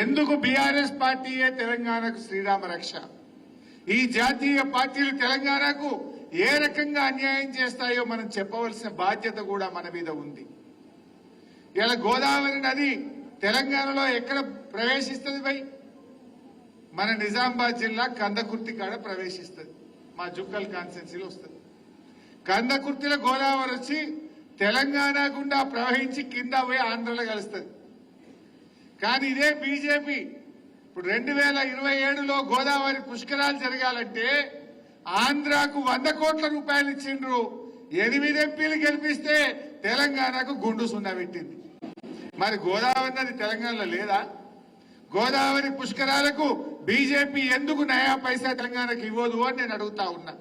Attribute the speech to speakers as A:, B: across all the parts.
A: ఎందుకు బీఆర్ఎస్ పార్టీయే తెలంగాణకు శ్రీరామ రక్ష? ఈ జాతీయ పార్టీలు తెలంగాణకు ఏ రకంగా అన్యాయం చేస్తాయో మనం చెప్పవలసిన బాధ్యత కూడా మన మీద ఉంది. ఇలా గోదావరి నది తెలంగాణలో ఎక్కడ ప్రవేశిస్తుంది భయ్? మన నిజామాబాద్ జిల్లా కందకుర్తి కాడ ప్రవేశిస్తుంది. మా జుక్కల్ కాన్స్టిట్యున్సీలో వస్తుంది. కందకుర్తిలో గోదావరి వచ్చి తెలంగాణ గుండా ప్రవహించి కింద పోయి ఆంధ్రలో కలుస్తుంది. కానీ ఇదే బీజేపీ ఇప్పుడు 2027లో గోదావరి పుష్కరాలు జరగాలంటే ఆంధ్రాకు 100 కోట్ల రూపాయలు ఇచ్చిండ్రు. 8 ఎంపీలు గెలిపిస్తే తెలంగాణకు గుండు సున్నా పెట్టింది. మరి గోదావరి నది తెలంగాణలో లేదా? గోదావరి పుష్కరాలకు బీజేపీ ఎందుకు నయా పైసా తెలంగాణకు ఇవ్వదు అని నేను అడుగుతా ఉన్నా.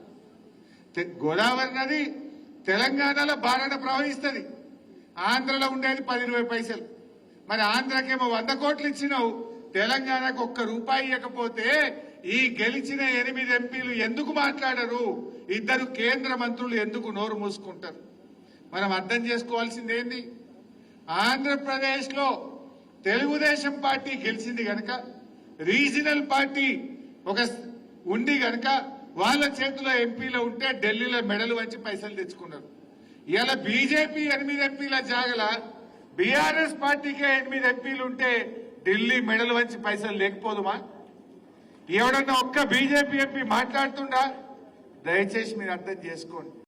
A: గోదావరి నది తెలంగాణలో బారణ ప్రవహిస్తుంది. ఆంధ్రలో ఉండేది 10-20 పైసలు. మరి ఆంధ్రకేమో 100 కోట్లు ఇచ్చినావు, తెలంగాణకు ఒక్క రూపాయి ఇవ్వకపోతే ఈ గెలిచిన 8 ఎంపీలు ఎందుకు మాట్లాడరు? 2 కేంద్ర మంత్రులు ఎందుకు నోరు మూసుకుంటారు? మనం అర్థం చేసుకోవాల్సింది ఏంది? ఆంధ్రప్రదేశ్ లో తెలుగుదేశం పార్టీ గెలిచింది గనక, రీజనల్ పార్టీ ఒక ఉండి గనక వాళ్ళ చేతిలో ఎంపీలు ఉంటే ఢిల్లీలో మెడలు వంచి పైసలు తెచ్చుకున్నారు. ఇలా బీజేపీ 8 ఎంపీల జాగల బీఆర్ఎస్ పార్టీకే 8 ఎంపీలు ఉంటే ఢిల్లీ మెడలు వంచి పైసలు లేకపోదుమా? ఎవడన్నా ఒక్క బీజేపీ ఎంపీ మాట్లాడుతుండా? దయచేసి మీరు అర్థం చేసుకోండి.